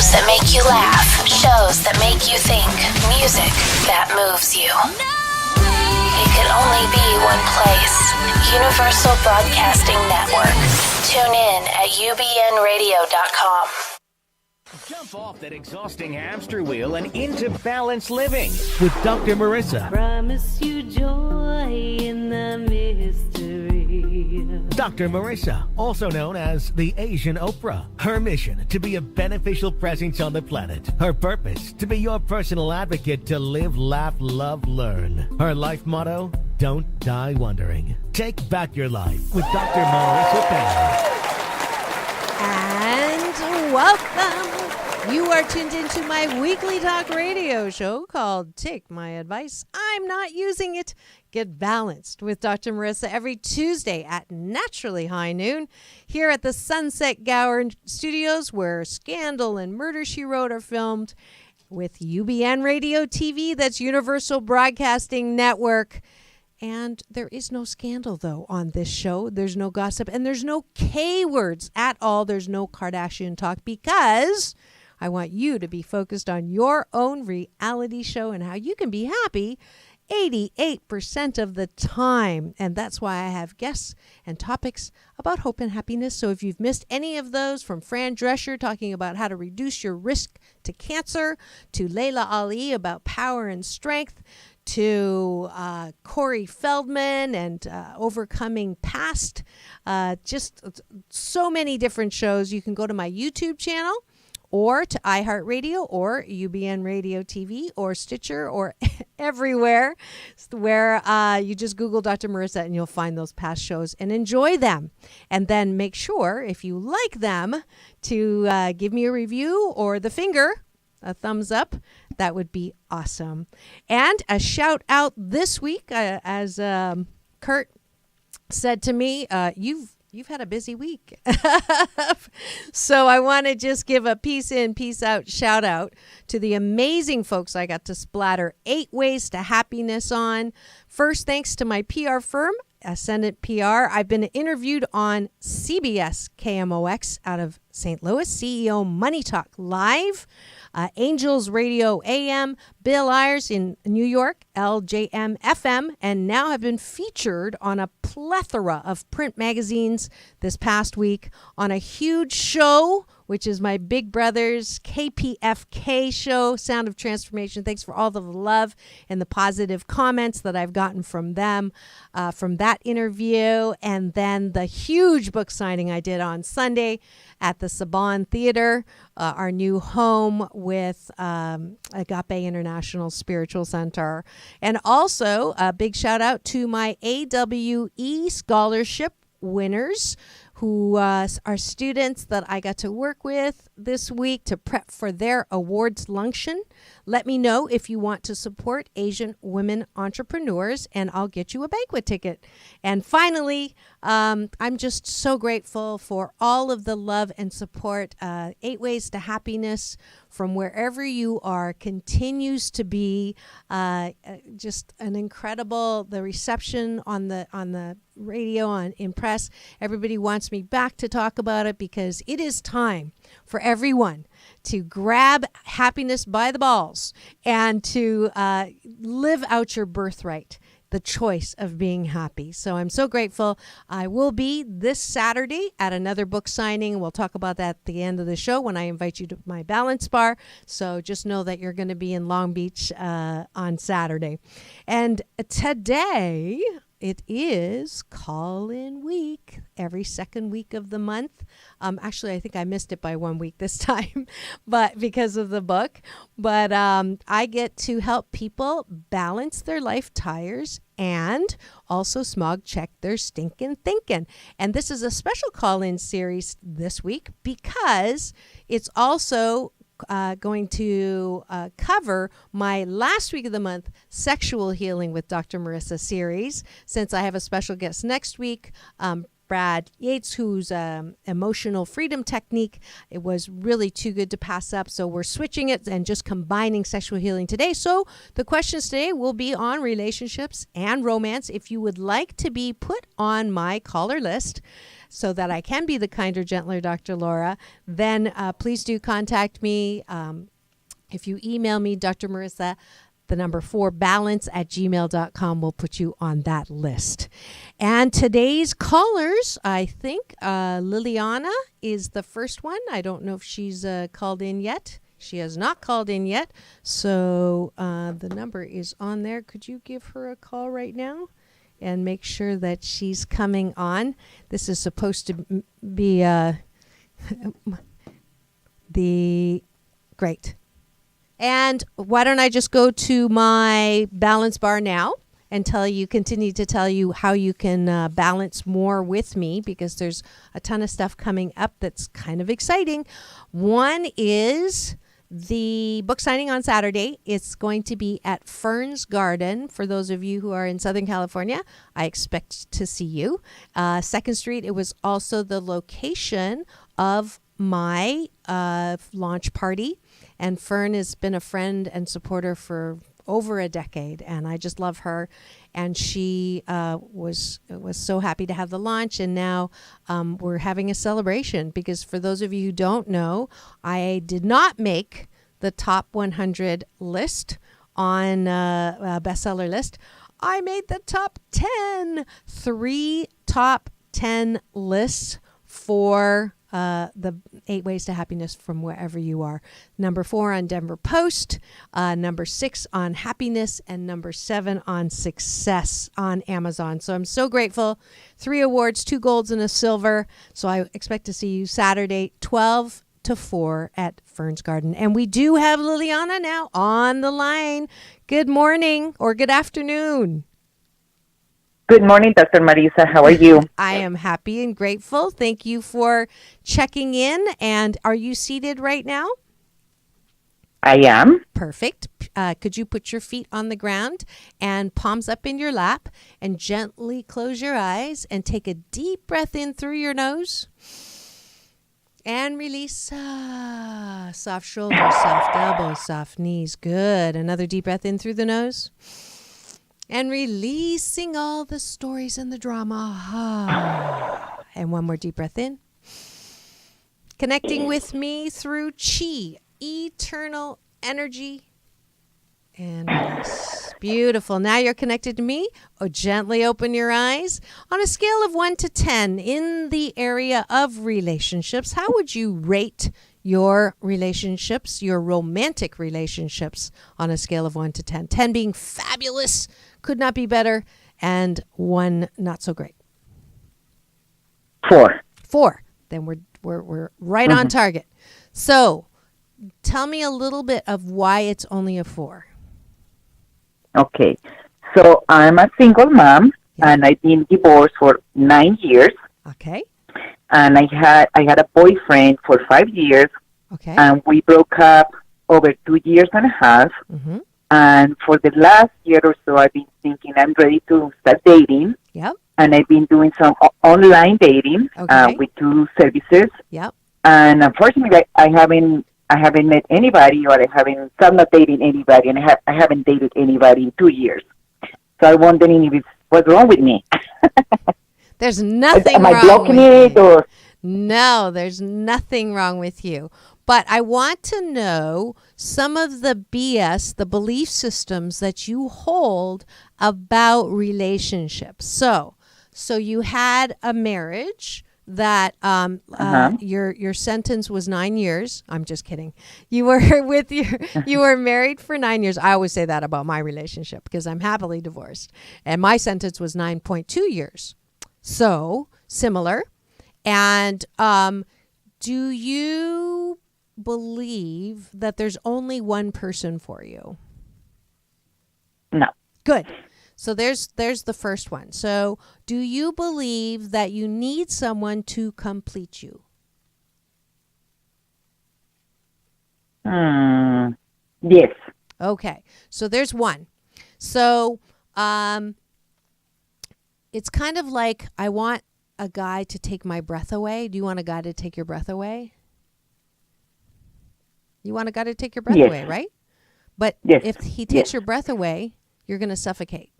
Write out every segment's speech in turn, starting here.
Shows that make you laugh. Shows that make you think. Music that moves you. It can only be one place. Universal Broadcasting Network. Tune in at ubnradio.com. Jump off that exhausting hamster wheel and into balanced living with Dr. Marissa. Promise you joy in the mystery. Dr. Marissa, also known as the Asian Oprah. Her mission, to be a beneficial presence on the planet. Her purpose, to be your personal advocate to live, laugh, love, learn. Her life motto, don't die wondering. Take back your life with Dr. Marissa Payne. And welcome. You are tuned into my weekly talk radio show called Take My Advice. I'm not using it. Get balanced with Dr. Marissa every Tuesday at naturally high noon here at the Sunset Gower Studios, where Scandal and Murder, She Wrote are filmed, with UBN Radio TV. That's Universal Broadcasting Network. And there is no scandal, though, on this show. There's no gossip, and there's no K words at all. There's no Kardashian talk, because I want you to be focused on your own reality show and how you can be happy 88% of the time. And that's why I have guests and topics about hope and happiness. So if you've missed any of those, from Fran Drescher talking about how to reduce your risk to cancer, to Layla Ali about power and strength, to Corey Feldman and overcoming past, just so many different shows. You can go to my YouTube channel, or to iHeartRadio, or UBN Radio TV, or Stitcher, or everywhere where you just Google Dr. Marissa and you'll find those past shows and enjoy them. And then make sure, if you like them, to give me a review or the finger, a thumbs up. That would be awesome. And a shout out this week, as Kurt said to me, You've had a busy week. So I want to just give a peace in, peace out shout out to the amazing folks I got to splatter 8 ways to happiness on. First, thanks to my PR firm, Ascendant PR. I've been interviewed on CBS KMOX out of St. Louis, CEO Money Talk Live, Angels Radio AM, Bill Ayers in New York, LJM FM, and now have been featured on a plethora of print magazines this past week on a huge show, which is my big brother's KPFK show, Sound of Transformation. Thanks for all the love and the positive comments that I've gotten from them from that interview. And then the huge book signing I did on Sunday at the Saban Theater, our new home with Agape International Spiritual Center. And also a big shout out to my AWE scholarship winners, who are students that I got to work with this week to prep for their awards luncheon. Let me know if you want to support Asian women entrepreneurs, and I'll get you a banquet ticket. And finally, I'm just so grateful for all of the love and support. 8 Ways to Happiness from wherever you are continues to be just an incredible, the reception on the radio, in press. Everybody wants me back to talk about it, because it is time for everyone to grab happiness by the balls and to live out your birthright, the choice of being happy. So I'm so grateful. I will be this Saturday at another book signing. We'll talk about that at the end of the show when I invite you to my balance bar. So just know that you're going to be in Long Beach on Saturday. And today, it is call-in week, every second week of the month. Actually, I think I missed it by 1 week this time, but because of the book. But I get to help people balance their life tires and also smog check their stinking thinking. And this is a special call-in series this week, because it's also going to cover my last week of the month Sexual Healing with Dr. Marissa series, since I have a special guest next week, Brad Yates, who's emotional freedom technique. It was really too good to pass up, so we're switching it and just combining sexual healing today. So the questions today will be on relationships and romance. If you would like to be put on my caller list, so that I can be the kinder, gentler Dr. Laura, then please do contact me. If you email me, Dr. Marissa, the number 4 balance@gmail.com will put you on that list. And today's callers, I think Liliana is the first one. I don't know if she's called in yet. She has not called in yet. So the number is on there. Could you give her a call right now and make sure that she's coming on? This is supposed to be great. And why don't I just go to my balance bar now and continue to tell you how you can balance more with me, because there's a ton of stuff coming up that's kind of exciting. One is the book signing on Saturday. It's going to be at Fern's Garden. For those of you who are in Southern California, I expect to see you. 2nd Street, it was also the location of my launch party. And Fern has been a friend and supporter for over a decade, and I just love her. And she was so happy to have the launch, and now we're having a celebration, because for those of you who don't know, I did not make the top 100 list on a bestseller list. I made the top 10, 3 top 10 lists for the 8 Ways to Happiness from wherever you are. Number 4 on Denver Post, number 6 on Happiness, and number 7 on Success on Amazon. So I'm so grateful. 3 awards, 2 golds and a silver. So I expect to see you Saturday, 12 to 4 at Fern's Garden. And we do have Liliana now on the line. Good morning or good afternoon. Good morning, Dr. Marissa. How are you? I am happy and grateful. Thank you for checking in. And are you seated right now? I am. Perfect. Could you put your feet on the ground and palms up in your lap and gently close your eyes and take a deep breath in through your nose and release. Soft shoulders, soft elbows, soft knees. Good. Another deep breath in through the nose. And releasing all the stories and the drama. And one more deep breath in. Connecting with me through chi, eternal energy. And release. Beautiful. Now you're connected to me. Gently open your eyes. On a scale of 1 to 10 in the area of relationships, how would you rate your relationships, your romantic relationships, on a scale of 1 to 10? 10 being fabulous, could not be better, and 1 not so great. 4. 4. Then we're right on target. So tell me a little bit of why it's only a 4. Okay. So I'm a single mom, and I've been divorced for 9 years. Okay. And I had a boyfriend for 5 years. Okay. And we broke up over 2 years and a half. Mm-hmm. And for the last year or so, I've been thinking I'm ready to start dating. Yep. And I've been doing some online dating with 2 services. Yep. And unfortunately, I haven't met anybody, or I'm not dating anybody, and I haven't dated anybody in 2 years. So I'm wondering if what's wrong with me. There's nothing Am I wrong blocking with it, you. or? No, there's nothing wrong with you. But I want to know some of the BS, the belief systems that you hold about relationships. So you had a marriage that your sentence was 9 years. I'm just kidding. You were you were married for 9 years. I always say that about my relationship because I'm happily divorced, and my sentence was 9.2 years. So similar. And do you believe that there's only one person for you? No. Good. So there's the first one. So do you believe that you need someone to complete you? Yes. Okay. So there's one. So it's kind of like, I want a guy to take my breath away. Do you want a guy to take your breath away? You want a guy to take your breath away, right? But if he takes your breath away, you're going to suffocate.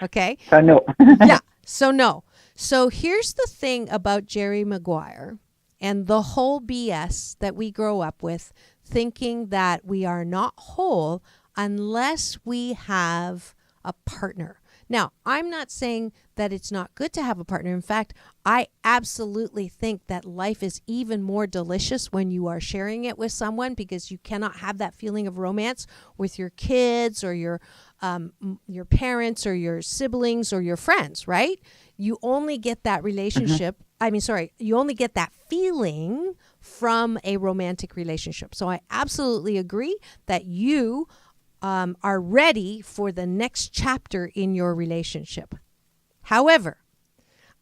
Okay. So no. Yeah. So no. So here's the thing about Jerry Maguire and the whole BS that we grow up with, thinking that we are not whole unless we have a partner. Now, I'm not saying that it's not good to have a partner. In fact, I absolutely think that life is even more delicious when you are sharing it with someone, because you cannot have that feeling of romance with your kids or your parents or your siblings or your friends, right? You only get that relationship. You only get that feeling from a romantic relationship. So I absolutely agree that you are ready for the next chapter in your relationship. However,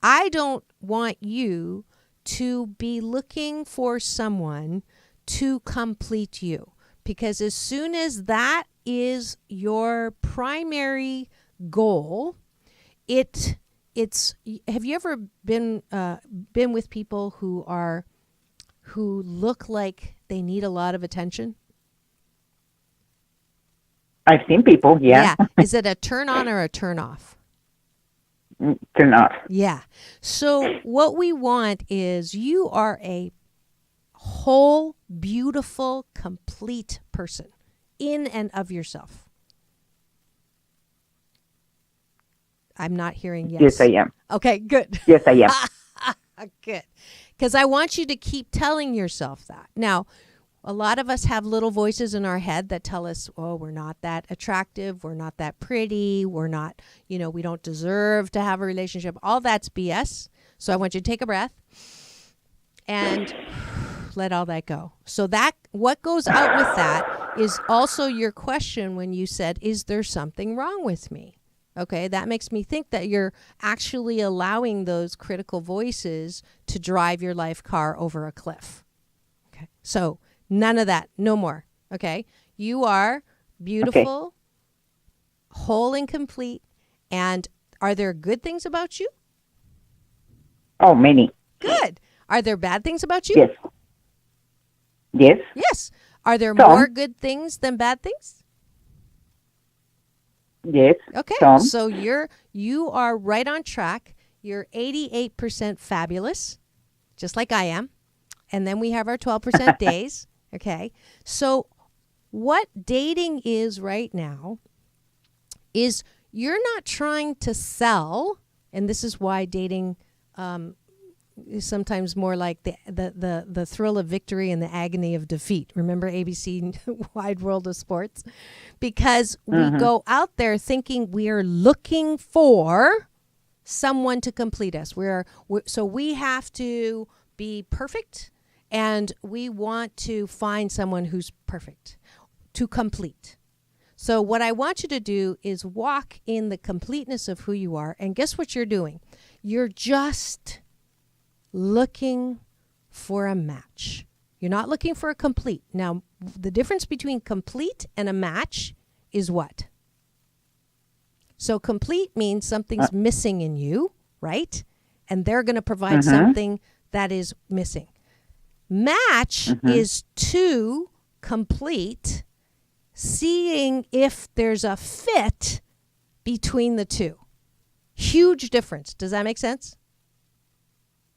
I don't want you to be looking for someone to complete you, because as soon as that is your primary goal, it's have you ever been with people who look like they need a lot of attention? I've seen people, yeah. Is it a turn on or a turn off? Turn off. Yeah. So what we want is you are a whole, beautiful, complete person in and of yourself. I'm not hearing yes. Yes, I am. Okay, good. Yes, I am. Good. Because I want you to keep telling yourself that. Now, a lot of us have little voices in our head that tell us, oh, we're not that attractive, we're not that pretty, we're not, we don't deserve to have a relationship. All that's BS. So I want you to take a breath and let all that go. So that what goes out with that is also your question when you said, is there something wrong with me? Okay, that makes me think that you're actually allowing those critical voices to drive your life car over a cliff. Okay, so none of that, no more. Okay, you are beautiful, whole and complete. And are there good things about you? Oh, many. Good. Are there bad things about you? Yes. Yes. Yes. Are there Some. more good things than bad things? Yes. Okay. Some. So you are right on track. You're 88% fabulous, just like I am. And then we have our 12% days. Okay. So what dating is right now is you're not trying to sell, and this is why dating is sometimes more like the thrill of victory and the agony of defeat. Remember ABC Wide World of Sports? Because we go out there thinking we are looking for someone to complete us. So we have to be perfect, and we want to find someone who's perfect to complete. So what I want you to do is walk in the completeness of who you are. And guess what you're doing? You're just looking for a match. You're not looking for a complete. Now, the difference between complete and a match is what? So complete means something's missing in you, right? And they're going to provide something that is missing. Match is to complete, seeing if there's a fit between the two. Huge difference. Does that make sense?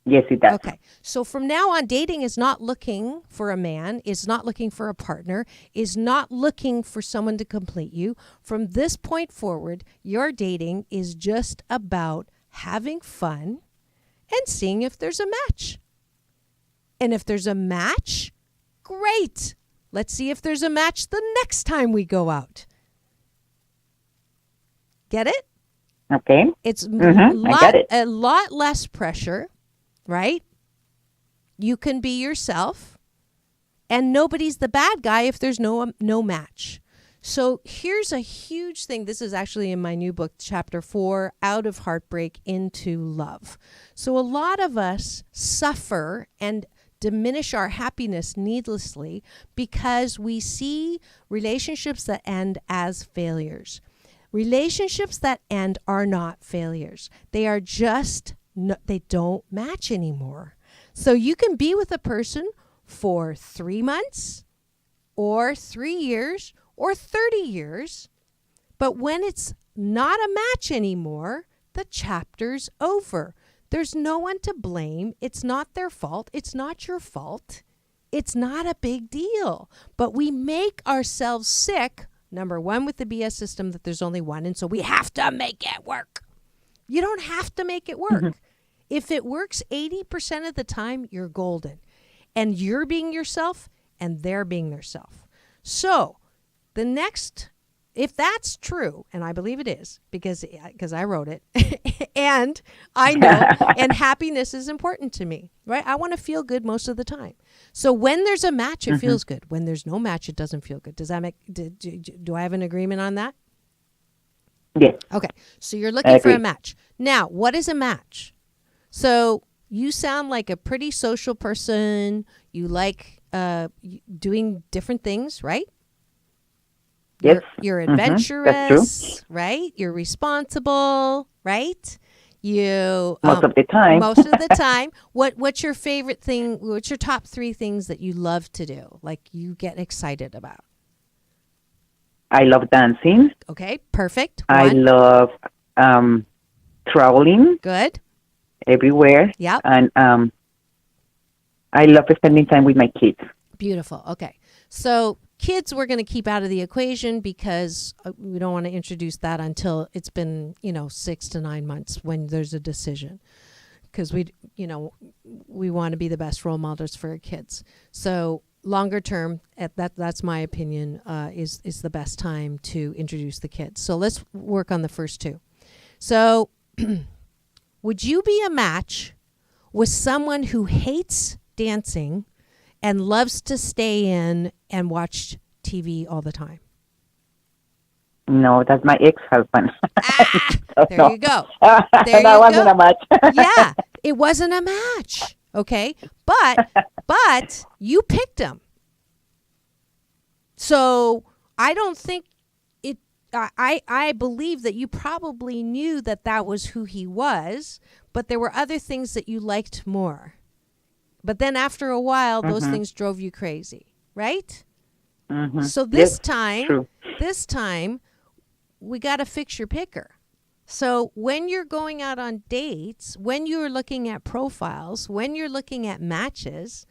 Yes, it does. Okay. So from now on, dating is not looking for a man, is not looking for a partner, is not looking for someone to complete you. From this point forward, your dating is just about having fun and seeing if there's a match. And if there's a match, great. Let's see if there's a match the next time we go out. Get it? Okay. It's I got it. a lot less pressure, right? You can be yourself, and nobody's the bad guy if there's no match. So here's a huge thing. This is actually in my new book, Chapter 4, Out of Heartbreak into Love. So a lot of us suffer and diminish our happiness needlessly because we see relationships that end as failures. Relationships that end are not failures. They are just, they don't match anymore. So you can be with a person for 3 months or 3 years or 30 years, but when it's not a match anymore, the chapter's over. There's no one to blame. It's not their fault. It's not your fault. It's not a big deal. But we make ourselves sick, number one, with the BS system that there's only one, and so we have to make it work. You don't have to make it work. If it works 80% of the time, you're golden. And you're being yourself, and they're being their self. So the next, if that's true, and I believe it is, because I wrote it, and I know, and happiness is important to me, right? I want to feel good most of the time. So when there's a match, it feels good. When there's no match, it doesn't feel good. Does that make, do I have an agreement on that? Yes. Okay. So you're looking for a match. Now, what is a match? So you sound like a pretty social person. You like doing different things, right? Yes. You're adventurous, right? You're responsible, right? You most of the time. Most of the time. What's your favorite thing? What's your top 3 things that you love to do? Like you get excited about? I love dancing. Okay, perfect. I love traveling. Good. Everywhere. Yep. And I love spending time with my kids. Beautiful. Okay. So kids, we're going to keep out of the equation because we don't want to introduce that until it's been, 6 to 9 months when there's a decision. Because we want to be the best role models for our kids. So longer term, that's my opinion, is the best time to introduce the kids. So let's work on the first 2. So would you be a match with someone who hates dancing and loves to stay in and watch TV all the time? No, that's my ex-husband. There you go. That wasn't a match. Yeah, it wasn't a match. Okay, but you picked him. So I don't think it. I believe that you probably knew that was who he was, but there were other things that you liked more. But then after a while, those things drove you crazy, right? So this time, we got to fix your picker. So when you're going out on dates, when you're looking at profiles, when you're looking at matches,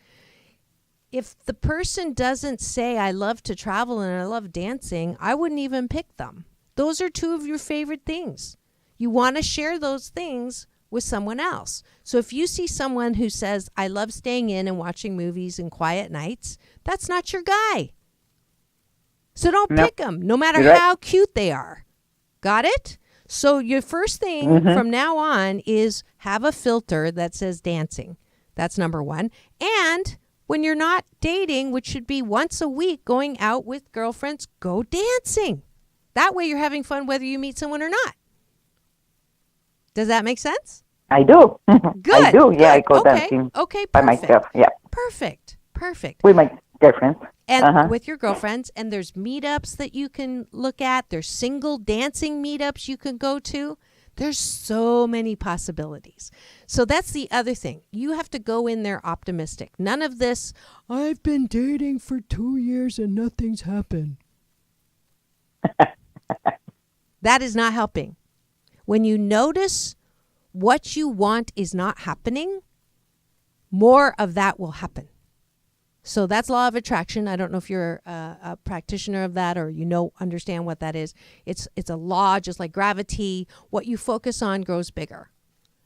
if the person doesn't say, I love to travel and I love dancing, I wouldn't even pick them. Those are 2 of your favorite things. You want to share those things with someone else. So if you see someone who says, I love staying in and watching movies and quiet nights, that's not your guy. So don't pick them, no matter how cute they are. Got it? So your first thing from now on is have a filter that says dancing. That's number 1. And when you're not dating, which should be once a week, going out with girlfriends, go dancing. That way you're having fun whether you meet someone or not. Does that make sense? I do. Good. I do. Good. Yeah, I go dancing by myself. Yeah. Perfect. With my girlfriends. And with your girlfriends. And there's meetups that you can look at. There's single dancing meetups you can go to. There's so many possibilities. So that's the other thing. You have to go in there optimistic. None of this, I've been dating for 2 years and nothing's happened. That is not helping. When you notice what you want is not happening, more of that will happen. So that's law of attraction. I don't know if you're a practitioner of that or understand what that is. It's a law, just like gravity. What you focus on grows bigger.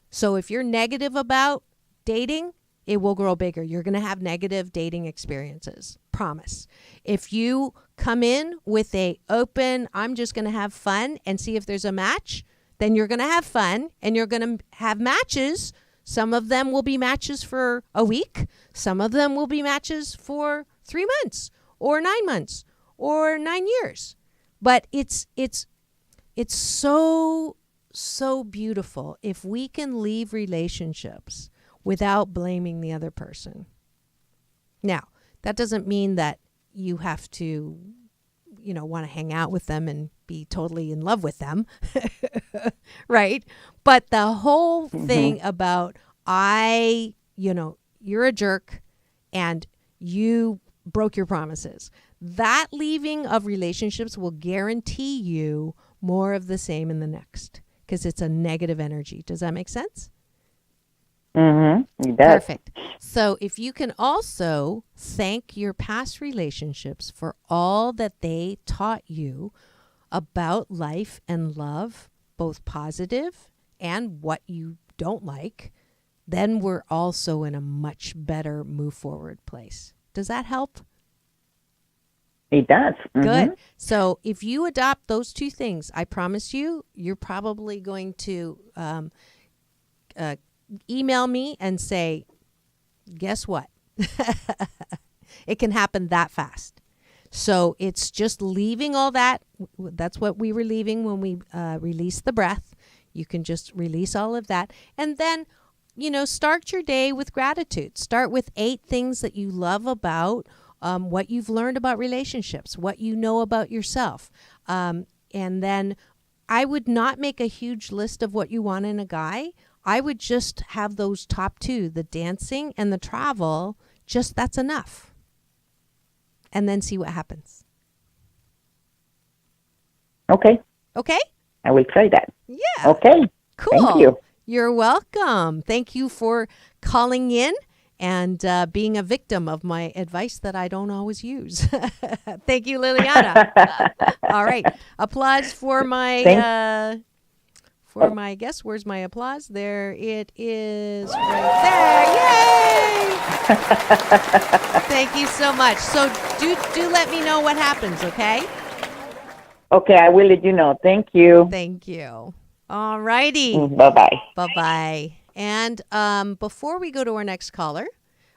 So if you're negative about dating, it will grow bigger. You're going to have negative dating experiences. Promise. If you come in with a open, I'm just going to have fun and see if there's a match, then you're going to have fun and you're going to have matches. Some of them will be matches for a week. Some of them will be matches for 3 months or 9 months or 9 years. But it's so beautiful if we can leave relationships without blaming the other person. Now, that doesn't mean that you have to, want to hang out with them and be totally in love with them, right? But the whole thing about you're a jerk and you broke your promises. That leaving of relationships will guarantee you more of the same in the next, because it's a negative energy. Does that make sense? Mm-hmm. It does. Perfect. So if you can also thank your past relationships for all that they taught you about life and love, both positive and what you don't like, then we're also in a much better move forward place. Does that help? It does. Mm-hmm. Good. So if you adopt those two things, I promise you, you're probably going to email me and say, guess what? It can happen that fast. So it's just leaving all that. That's what we were leaving when we released the breath. You can just release all of that. And then, start your day with gratitude. Start with 8 things that you love about what you've learned about relationships, what you know about yourself. And then I would not make a huge list of what you want in a guy. I would just have those top 2, the dancing and the travel, that's enough. And then see what happens. Okay. Okay? I will try that. Yeah. Okay. Cool. Thank you. You're welcome. Thank you for calling in and being a victim of my advice that I don't always use. Thank you, Liliana. All right. Applause for my... For my guest, where's my applause? There it is right there. Yay! Thank you so much. So do let me know what happens, okay? Okay, I will let you know. Thank you. Thank you. All righty. Bye-bye. Bye-bye. And before we go to our next caller,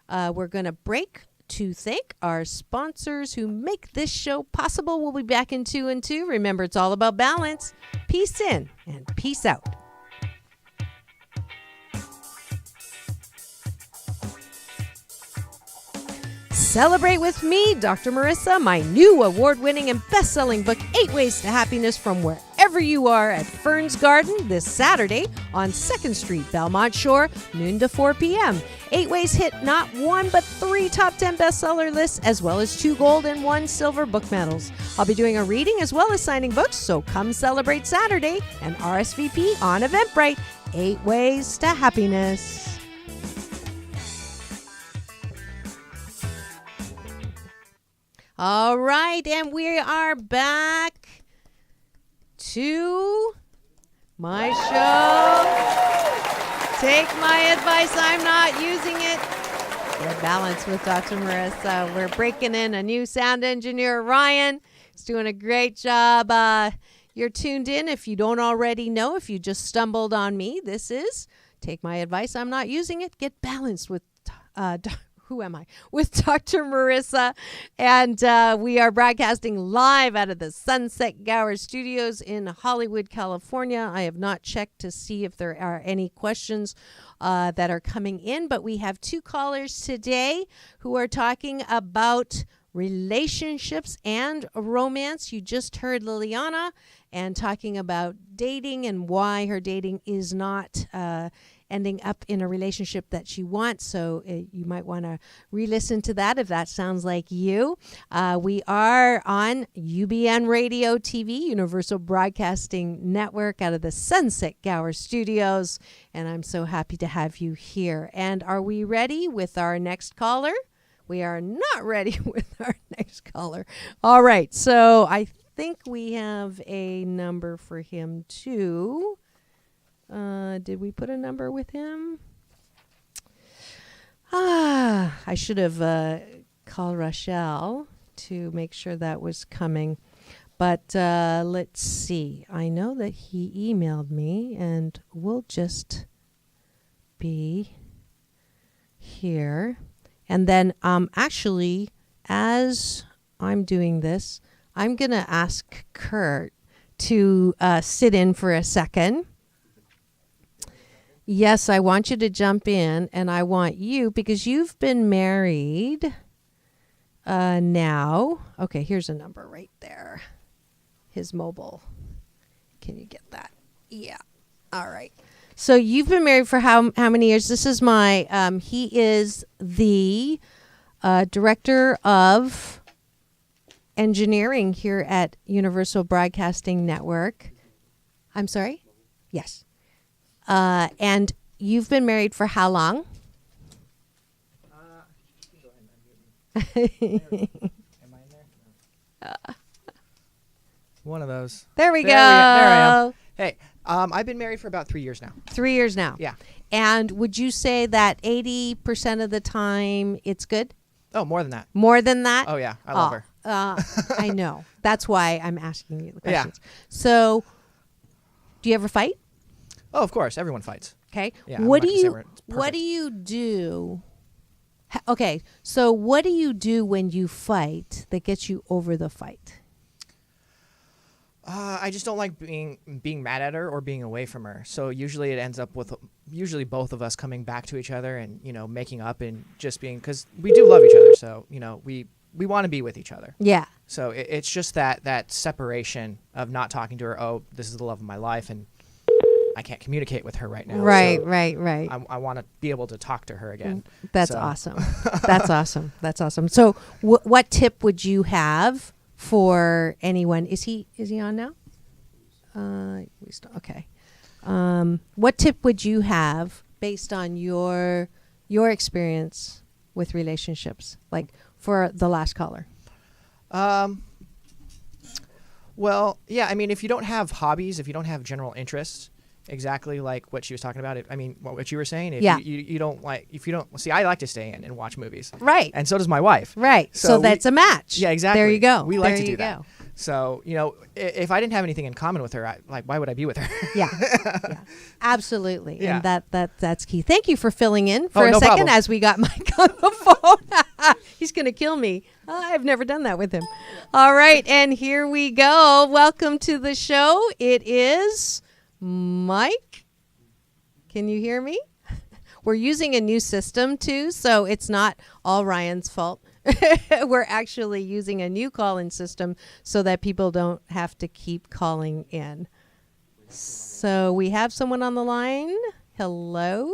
we're going to break to thank our sponsors who make this show possible. We'll be back in 2 and 2. Remember, it's all about balance. Peace in and peace out. Celebrate with me, Dr. Marissa, my new award-winning and best-selling book, 8 Ways to Happiness from Wherever You Are at Fern's Garden this Saturday on 2nd Street, Belmont Shore, noon to 4 p.m. 8 Ways hit not 1 but 3 top 10 bestseller lists, as well as 2 gold and 1 silver book medals. I'll be doing a reading as well as signing books, so come celebrate Saturday and RSVP on Eventbrite. 8 Ways to Happiness. All right, and we are back to my show. Take my advice, I'm not using it. We're balanced with Dr. Marissa. We're breaking in a new sound engineer, Ryan. He's doing a great job. You're tuned in. If you don't already know, if you just stumbled on me, this is Take My Advice, I'm Not Using It. Get balanced with who am I? With Dr. Marissa. And we are broadcasting live out of the Sunset Gower Studios in Hollywood, California. I have not checked to see if there are any questions that are coming in, but we have 2 callers today who are talking about relationships and romance. You just heard Liliana and talking about dating and why her dating is not ending up in a relationship that she wants. So you might want to re-listen to that if that sounds like you. We are on UBN Radio TV, Universal Broadcasting Network, out of the Sunset Gower Studios. And I'm so happy to have you here. And are we ready with our next caller? We are not ready with our next caller. All right. So I think we have a number for him too. Did we put a number with him? I should have called Rochelle to make sure that was coming. But let's see. I know that he emailed me, and we'll just be here. And then actually, as I'm doing this, I'm going to ask Kurt to sit in for a second. Yes, I want you to jump in, and I want you, because you've been married now. Okay, here's a number right there. His mobile. Can you get that? Yeah. All right. So you've been married for how many years? This is my, he is the director of engineering here at Universal Broadcasting Network. I'm sorry? Yes. And you've been married for how long? Am I in there? One of those. There we go. There I am. Hey, I've been married for about 3 years now. 3 years now. Yeah. And would you say that 80% of the time it's good? Oh, more than that. More than that? Oh, yeah. I love her. I know. That's why I'm asking you the Yeah. questions. So, do you ever fight? Oh, of course. Everyone fights. Okay. Yeah, I'm What not do gonna say you it's What perfect. do you do? Okay. So, what do you do when you fight that gets you over the fight? I just don't like being mad at her or being away from her. So usually it ends up with both of us coming back to each other and, making up and just being, because we do love each other. So, we want to be with each other. Yeah. So it's just that separation of not talking to her. Oh, this is the love of my life. And I can't communicate with her right now. Right, so right, right. I want to be able to talk to her again. That's So- awesome. That's awesome. That's awesome. So, what tip would you have for anyone? Is he on now? Okay. What tip would you have based on your experience with relationships, like for the last caller? Well, yeah, I mean, if you don't have hobbies, if you don't have general interests, exactly like what she was talking about, what you were saying, if Yeah. you don't like, if you don't, see, I like to stay in and watch movies. Right. And so does my wife. Right. So that's a match. Yeah, exactly. There you go. We like There to do you that. go. So, if I didn't have anything in common with her, why would I be with her? Yeah. Yeah. Absolutely. Yeah. And that's key. Thank you for filling in for Oh, a no second problem. as we got Mike on the phone. He's going to kill me. I've never done that with him. All right. And here we go. Welcome to the show. It is Mike. Can you hear me? We're using a new system too, so it's not all Ryan's fault. We're actually using a new call-in system so that people don't have to keep calling in. So we have someone on the line. Hello?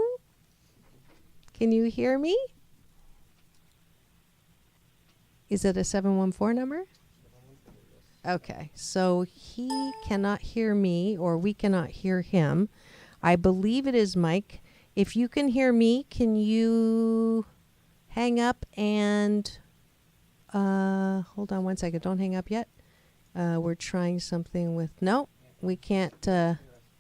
Can you hear me? Is it a 714 number? Okay, so he cannot hear me or we cannot hear him. I believe it is Mike. If you can hear me, can you hang up and hold on one second. Don't hang up yet. We're trying something with no, we can't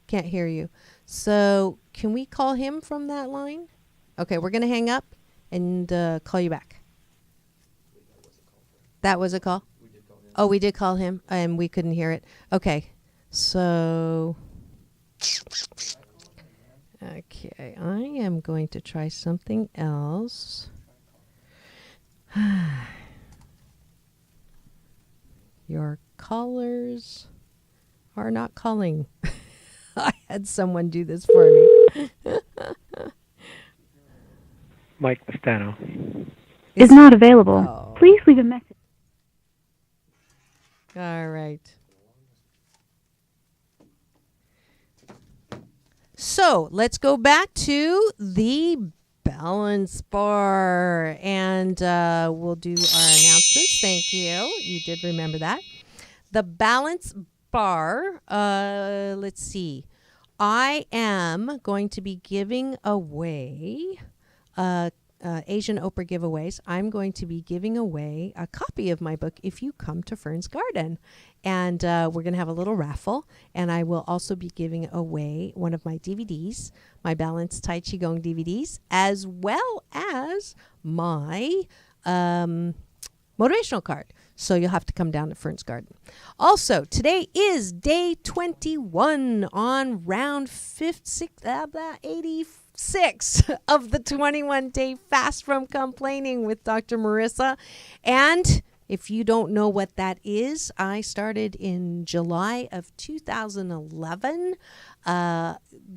hear you. So can we call him from that line? Okay, we're gonna hang up and call you back. That was a call? Oh, we did call him and we couldn't hear it. Okay. So okay, I am going to try something else. Your callers are not calling. I had someone do this for me. Mike Mastano. Is not available. Oh. Please leave a message. All right. So let's go back to the balance bar and we'll do our announcements. Thank you. You did remember that. The balance bar, let's see. I am going to be giving away Asian Oprah giveaways. I'm going to be giving away a copy of my book if you come to Fern's Garden. And we're going to have a little raffle. And I will also be giving away one of my DVDs, my Balance Tai Chi Gong DVDs, as well as my motivational card. So you'll have to come down to Fern's Garden. Also, today is day 21 on round 86 of the 21-day fast from complaining with Dr. Marissa. And if you don't know what that is, I started in July of 2011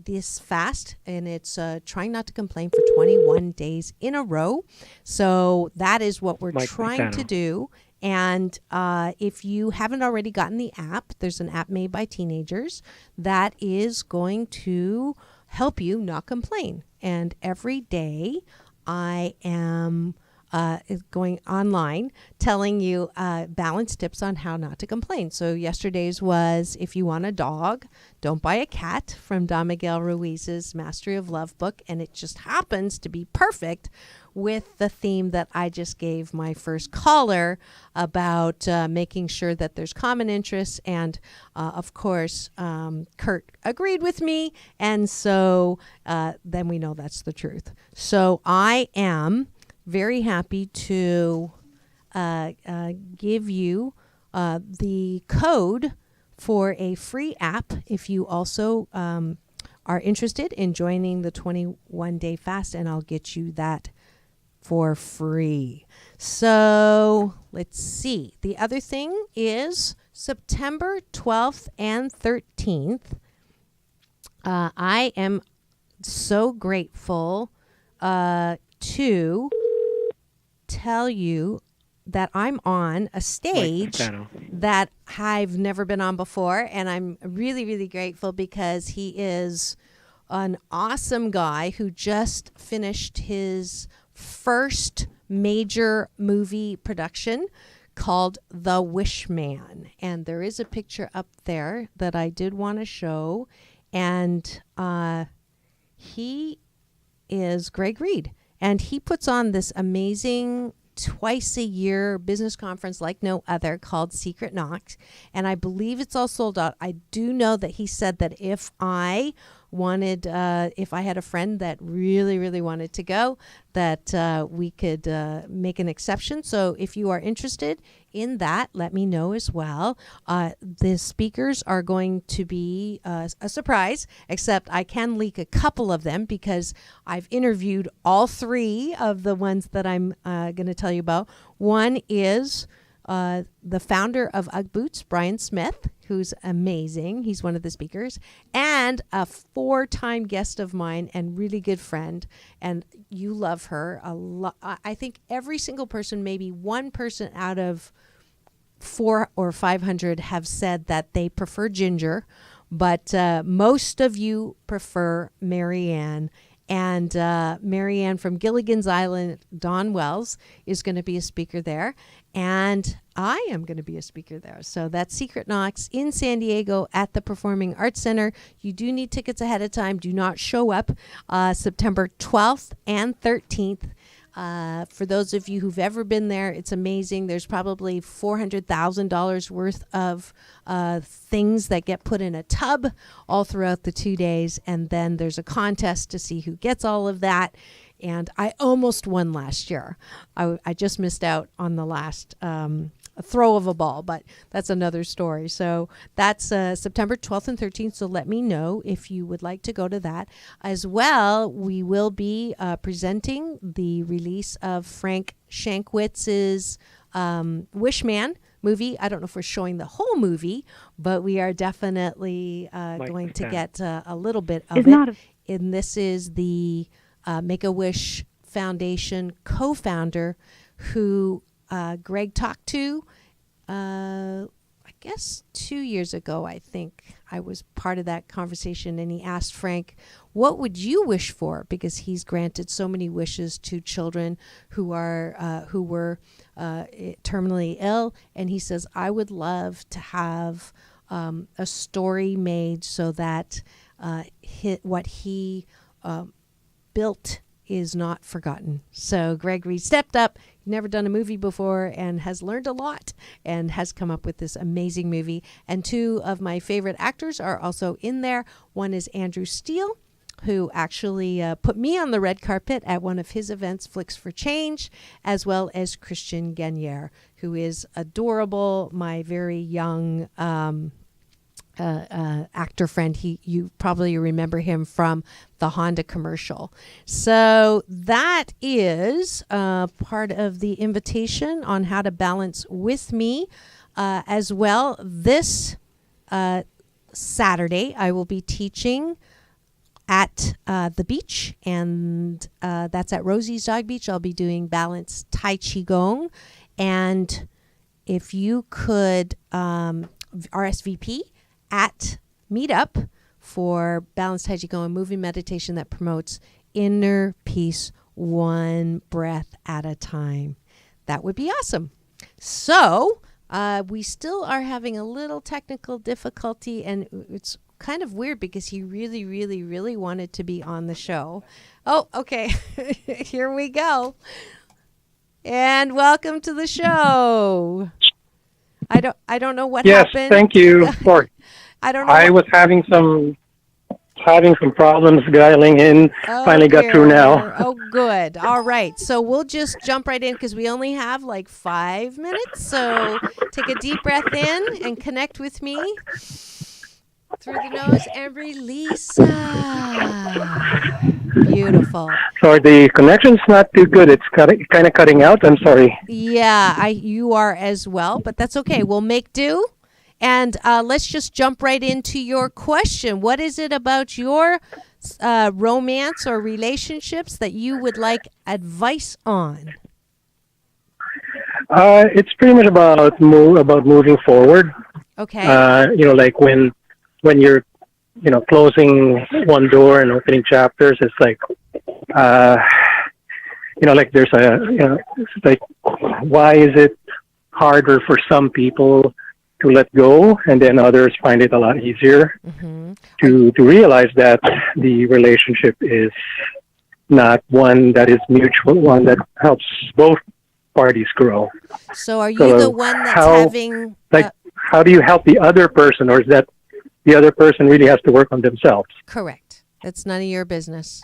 this fast, and it's trying not to complain for 21 days in a row. So that is what we're Mike trying to Mastano. do. And if you haven't already gotten the app, there's an app made by teenagers that is going to help you not complain. And every day I am is going online telling you balance tips on how not to complain. So yesterday's was, if you want a dog, don't buy a cat, from Don Miguel Ruiz's Mastery of Love book. And it just happens to be perfect with the theme that I just gave my first caller about making sure that there's common interests. And of course, Kurt agreed with me. And so then we know that's the truth. So I am very happy to give you the code for a free app if you also are interested in joining the 21-day fast, and I'll get you that for free. So let's see. The other thing is September 12th and 13th. I am so grateful to tell you that I'm on a stage that I've never been on before. And I'm really, really grateful because he is an awesome guy who just finished his first major movie production called The Wishman. And there is a picture up there that I did want to show. And he is Greg Reed. And he puts on this amazing twice a year business conference like no other called Secret Knocks. And I believe it's all sold out. I do know that he said that if I had a friend that really, really wanted to go, that we could make an exception. So if you are interested in that, let me know as well. The speakers are going to be a surprise, except I can leak a couple of them because I've interviewed all three of the ones that I'm going to tell you about. One is the founder of Ugg Boots, Brian Smith, who's amazing. He's one of the speakers, and a 4-time guest of mine and really good friend. And you love her a lot. I think every single person, maybe one person out of 400 or 500 have said that they prefer Ginger, but most of you prefer Marianne. And Marianne from Gilligan's Island, Dawn Wells, is going to be a speaker there. And I am going to be a speaker there. So that's Secret Knocks in San Diego at the Performing Arts Center. You do need tickets ahead of time. Do not show up September 12th and 13th. For those of you who've ever been there, it's amazing. There's probably $400,000 worth of things that get put in a tub all throughout the 2 days. And then there's a contest to see who gets all of that. And I almost won last year. I just missed out on the last throw of a ball, but that's another story. So that's September 12th and 13th. So let me know if you would like to go to that. As well, we will be presenting the release of Frank Shankwitz's Wishman movie. I don't know if we're showing the whole movie, but we are definitely going to get a little bit of it. And this is the Make-A-Wish Foundation co-founder who Greg talked to, I guess 2 years ago. I think I was part of that conversation, and he asked Frank, what would you wish for? Because he's granted so many wishes to children who were terminally ill. And he says, I would love to have a story made so that what he built is not forgotten. So Greg Reed stepped up, never done a movie before, and has learned a lot and has come up with this amazing movie. And two of my favorite actors are also in there. One is Andrew Steele, who actually put me on the red carpet at one of his events, Flicks for Change, as well as Christian Gagnère, who is adorable, my very young actor friend. You probably remember him from the Honda commercial. So that is part of the invitation on how to balance with me. As well, this Saturday, I will be teaching at the beach, and that's at Rosie's Dog Beach. I'll be doing balance Tai Chi Gong. And if you could RSVP at Meetup for Balanced Tai Chi Gong, moving meditation that promotes inner peace one breath at a time. That would be awesome. So we still are having a little technical difficulty, and it's kind of weird because he really, really, really wanted to be on the show. Oh, okay. Here we go. And welcome to the show. I don't know what happened. Yes, thank you. Sorry. I don't know. I was having some problems dialing in. Finally got through now. Oh, good. All right. So we'll just jump right in because we only have like 5 minutes. So take a deep breath in and connect with me through the nose and release. Beautiful. Sorry, the connection's not too good. It's kind of cutting out. I'm sorry. Yeah, you are as well, but that's okay. We'll make do. And let's just jump right into your question. What is it about your romance or relationships that you would like advice on? It's pretty much about moving forward. Okay. Like when you're, closing one door and opening chapters, it's like, like there's it's like, why is it harder for some people to let go, and then others find it a lot easier to realize that the relationship is not one that is mutual, one that helps both parties grow. So are you the one that's having... how do you help the other person, or is that the other person really has to work on themselves? Correct. That's none of your business.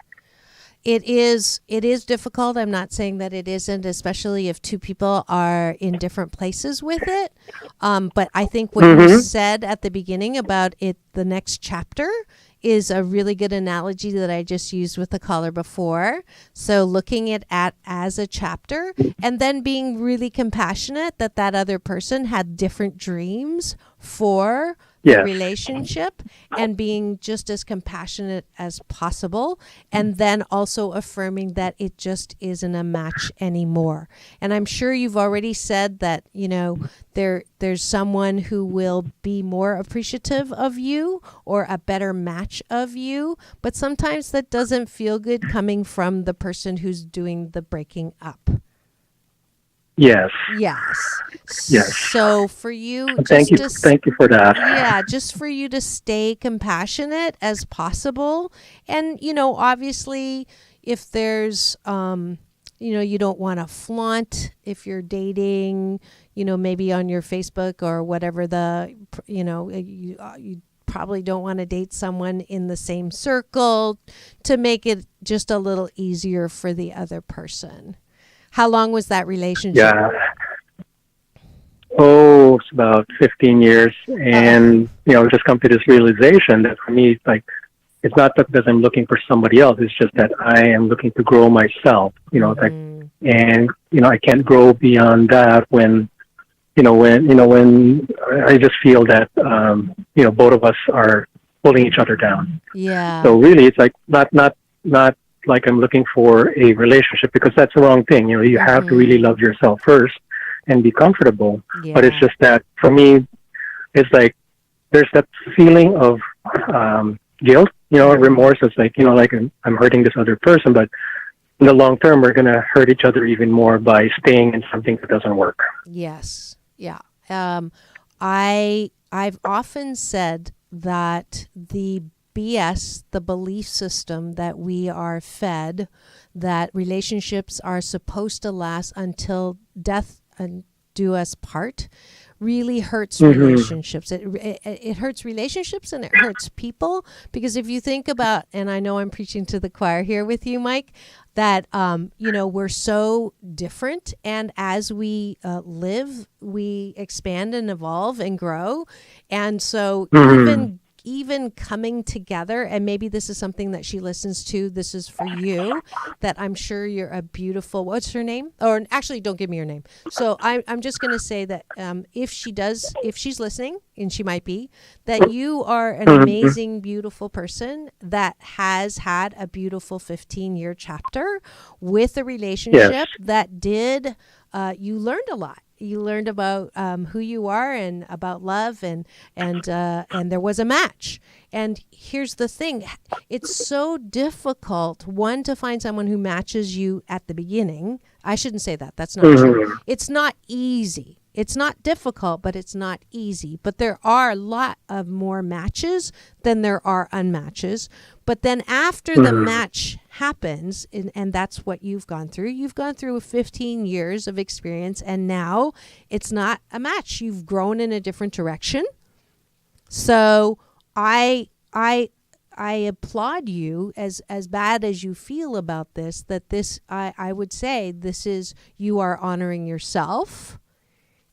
It is difficult. I'm not saying that it isn't, especially if two people are in different places with it. But I think what you said at the beginning about it, the next chapter, is a really good analogy that I just used with the caller before. So looking at as a chapter, and then being really compassionate that other person had different dreams for the relationship, and being just as compassionate as possible, and then also affirming that it just isn't a match anymore. And I'm sure you've already said that, there's someone who will be more appreciative of you or a better match of you, but sometimes that doesn't feel good coming from the person who's doing the breaking up. Yes. So for you, thank you for that. Yeah, just for you to stay compassionate as possible, and obviously, if there's you don't want to flaunt if you're dating, maybe on your Facebook or whatever you probably don't want to date someone in the same circle to make it just a little easier for the other person. How long was that relationship? Yeah. Oh, it's about 15 years. And, just come to this realization that for me, it's not that I'm looking for somebody else. It's just that I am looking to grow myself, and, I can't grow beyond that when I just feel that, both of us are pulling each other down. Yeah. So really, it's like not like I'm looking for a relationship, because that's the wrong thing. You have to really love yourself first and be comfortable. Yeah. But it's just that for me, it's like there's that feeling of guilt, remorse. It's like, I'm hurting this other person, but in the long term, we're going to hurt each other even more by staying in something that doesn't work. Yes. Yeah. I've often said that the BS, the belief system that we are fed, that relationships are supposed to last until death and do us part, really hurts relationships. It hurts relationships, and it hurts people, because if you think about, and I know I'm preaching to the choir here with you, Mike, that we're so different, and as we live, we expand and evolve and grow, and so even coming together, and maybe this is something that she listens to, this is for you, that I'm sure you're a beautiful, what's her name? Or actually, don't give me your name. So I'm just going to say that if she's listening, and she might be, that you are an amazing, beautiful person that has had a beautiful 15-year chapter with a relationship that did, you learned a lot. You learned about who you are and about love, and there was a match. And here's the thing. It's so difficult, one, to find someone who matches you at the beginning. I shouldn't say that. That's not true. It's not easy. It's not difficult, but it's not easy. But there are a lot of more matches than there are unmatches. But then after the match happens, and that's what you've gone through 15 years of experience, and now it's not a match. You've grown in a different direction. So I applaud you, as bad as you feel about this, that this, I would say, this is, you are honoring yourself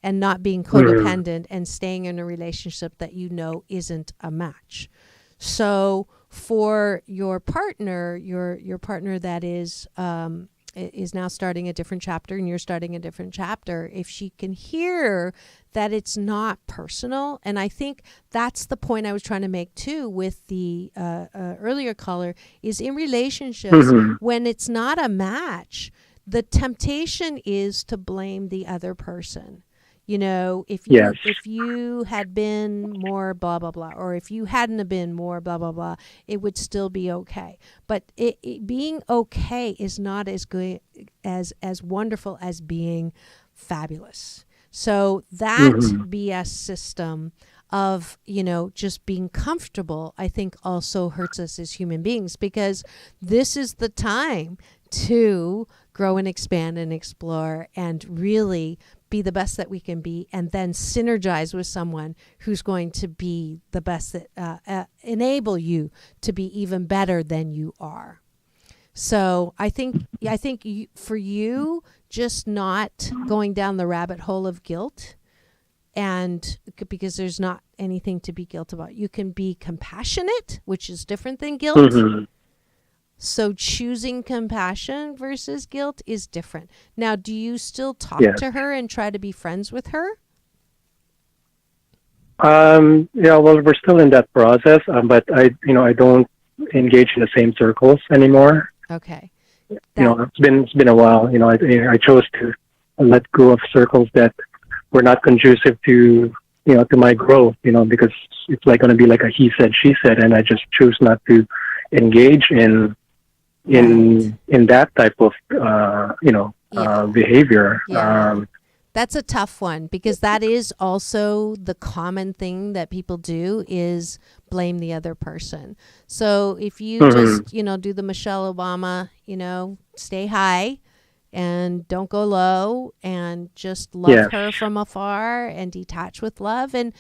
and not being codependent and staying in a relationship that you know isn't a match. So for your partner, your partner that is now starting a different chapter and you're starting a different chapter, if she can hear that it's not personal, and I think that's the point I was trying to make too with the earlier caller, is in relationships, when it's not a match, the temptation is to blame the other person. You know, if you had been more blah, blah, blah, or if you hadn't have been more blah, blah, blah, it would still be okay. But it being okay is not as good, as wonderful as being fabulous. So that BS system of, you know, just being comfortable, I think also hurts us as human beings, because this is the time to grow and expand and explore and really be the best that we can be, and then synergize with someone who's going to be the best, that enable you to be even better than you are. So I think for you, just not going down the rabbit hole of guilt, and because there's not anything to be guilt about. You can be compassionate, which is different than guilt. So choosing compassion versus guilt is different. Now, do you still talk to her and try to be friends with her? Yeah, well, we're still in that process, but I don't engage in the same circles anymore. Okay. It's been a while. You know, I chose to let go of circles that were not conducive to my growth. You know, because it's like going to be like a he said, she said, and I just choose not to engage in that type of behavior. Yeah. That's a tough one, because that is also the common thing that people do, is blame the other person. So if you just, do the Michelle Obama, stay high and don't go low, and just love her from afar and detach with love, and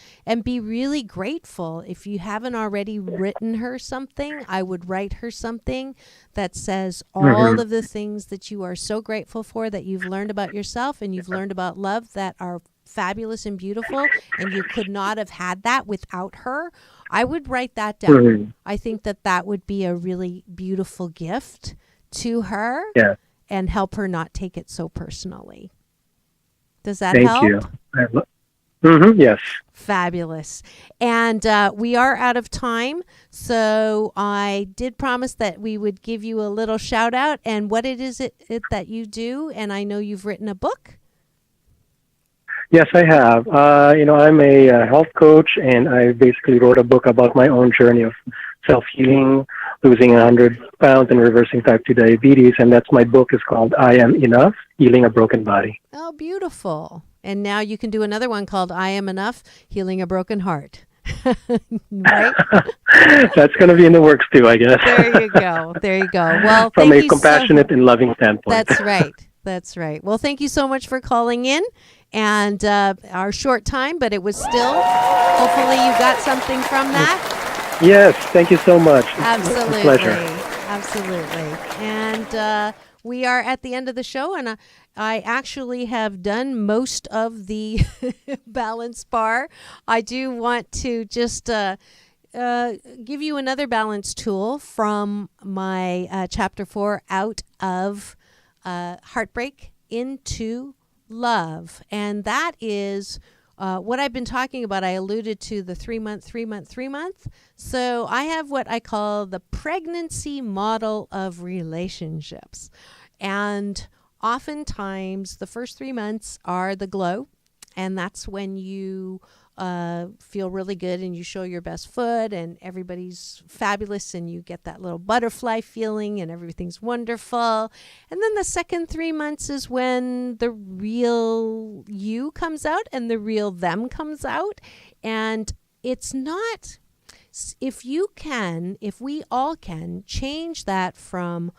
be really grateful. If you haven't already written her something, I would write her something that says all of the things that you are so grateful for, that you've learned about yourself and you've learned about love, that are fabulous and beautiful, and you could not have had that without her. I would write that down. I think that would be a really beautiful gift to her. Yeah. And help her not take it so personally. Does that help? Thank you. Yes. Fabulous. And we are out of time. So I did promise that we would give you a little shout out and what it is that you do. And I know you've written a book. Yes, I have. I'm a health coach, and I basically wrote a book about my own journey of self-healing, losing 100 pounds and reversing type 2 diabetes. And that's my book is called I Am Enough, Healing a Broken Body. Oh, beautiful. And now you can do another one called I Am Enough, Healing a Broken Heart. Right? That's going to be in the works too, I guess. There you go. Well, from a compassionate and loving standpoint. That's right. Well, thank you so much for calling in, and our short time, but it was still, hopefully you got something from that. Yes, thank you so much. Absolutely. It's a pleasure. Absolutely. And we are at the end of the show, and I actually have done most of the balance bar. I do want to just give you another balance tool from my Chapter 4, Out of Heartbreak into Love. And that is what I've been talking about. I alluded to the 3-month. So I have what I call the pregnancy model of relationships. And oftentimes the first 3 months are the glow. And that's when you feel really good and you show your best foot and everybody's fabulous and you get that little butterfly feeling and everything's wonderful. And then the second 3 months is when the real you comes out and the real them comes out. And it's not, if we all can change that from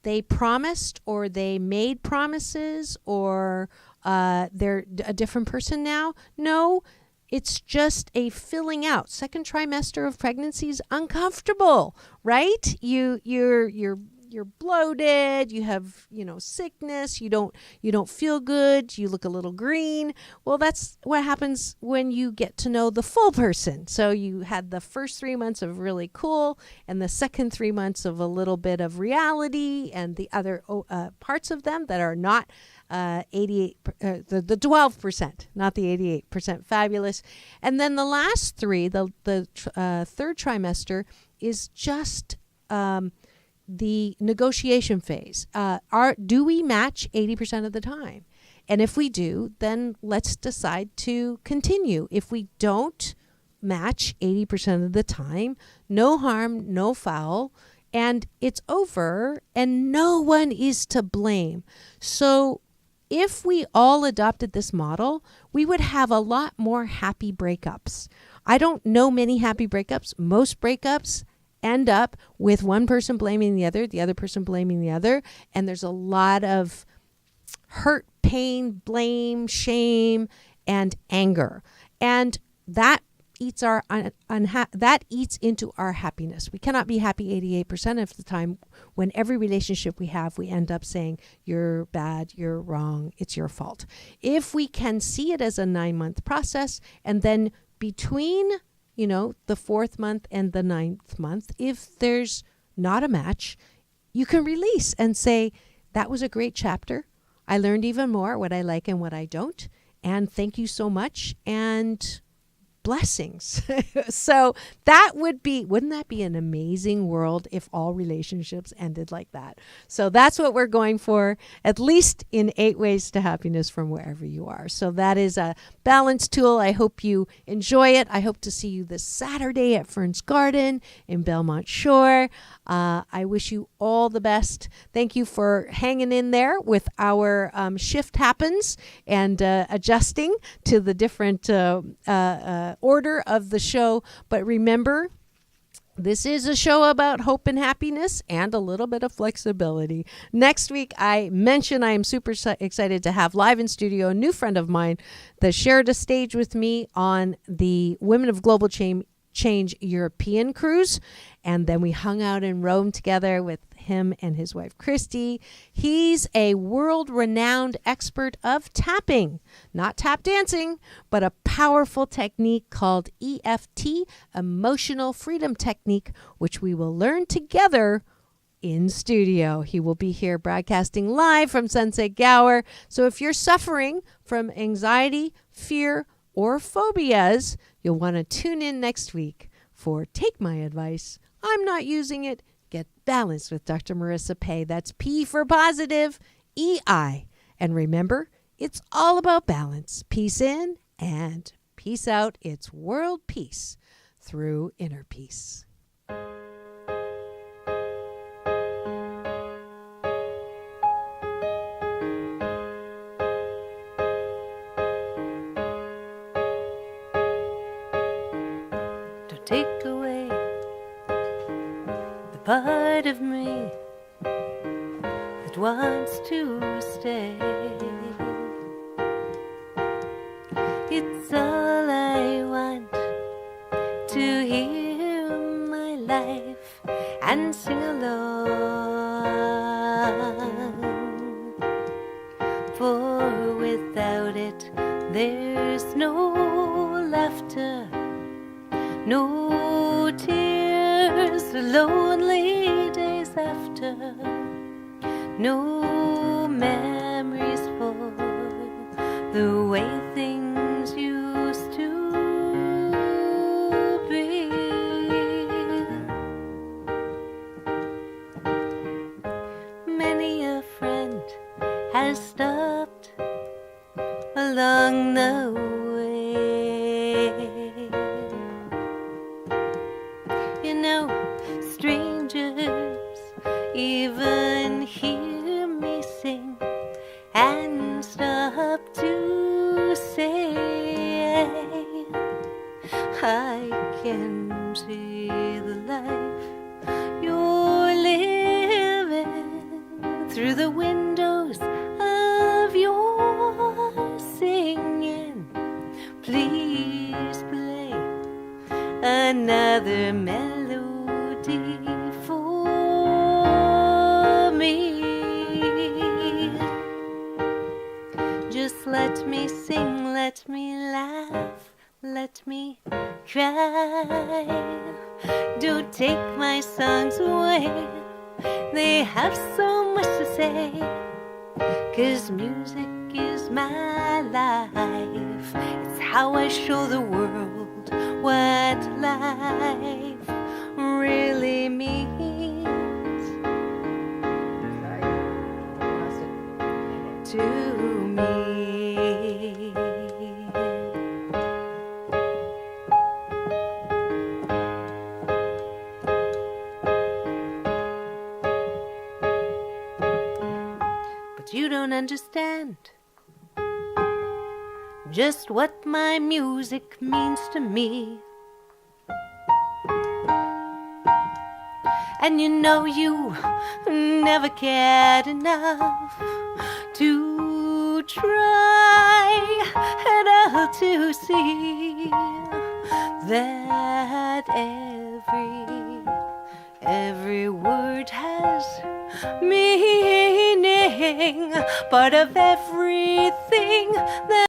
they promised or they made promises or they're a different person now. No, it's just a filling out. Second trimester of pregnancy is uncomfortable, right? You're bloated, you have, sickness, you don't feel good, you look a little green. Well, that's what happens when you get to know the full person. So you had the first 3 months of really cool and the second 3 months of a little bit of reality and the other parts of them that are not 88, the 12%, not the 88% fabulous. And then the last three, the third trimester is just the negotiation phase. Do we match 80% of the time? And if we do, then let's decide to continue. If we don't match 80% of the time, no harm, no foul, and it's over and no one is to blame. So if we all adopted this model, we would have a lot more happy breakups. I don't know many happy breakups. Most breakups end up with one person blaming the other person blaming the other, and there's a lot of hurt, pain, blame, shame, and anger. And that eats into our happiness. We cannot be happy 88% of the time. When every relationship we have, we end up saying, you're bad, you're wrong, it's your fault. If we can see it as a 9-month process, and then between, the 4th month and the 9th month, if there's not a match, you can release and say, that was a great chapter. I learned even more what I like and what I don't. And thank you so much. And blessings. So wouldn't that be an amazing world if all relationships ended like that? So that's what we're going for, at least in 8 Ways to Happiness from wherever you are. So that is a balance tool. I hope you enjoy it. I hope to see you this Saturday at Fern's Garden in Belmont Shore. I wish you all the best. Thank you for hanging in there with our shift happens and adjusting to the different order of the show. But remember, this is a show about hope and happiness and a little bit of flexibility. Next week, I mentioned I am super excited to have live in studio a new friend of mine that shared a stage with me on the Women of Global Change European cruise. And then we hung out in Rome together with him and his wife, Christy. He's a world-renowned expert of tapping, not tap dancing, but a powerful technique called EFT, Emotional Freedom Technique, which we will learn together in studio. He will be here broadcasting live from Sunset Gower. So if you're suffering from anxiety, fear, or phobias, you'll want to tune in next week for Take My Advice. I'm Not Using It. Get balanced with Dr. Marissa Pay. That's P for positive, EI. And remember, it's all about balance. Peace in and peace out. It's world peace through inner peace. To take away the part of me that wants to stay. It's all I want to hear my life and sing along. For without it, there's no laughter, no tears, lonely days after, no memories for the way things used to be. Many a friend has stopped along the way even hear me sing and stop to say I can see the life you're living through the windows of your singing. Please play another melody for me. Just let me sing, let me laugh, let me cry. Don't take my songs away, they have so much to say. 'Cause music is my life, it's how I show the world what life really means to me. But you don't understand just what my music means to me. And you know you never cared enough to try at all to see that every word has meaning, part of everything that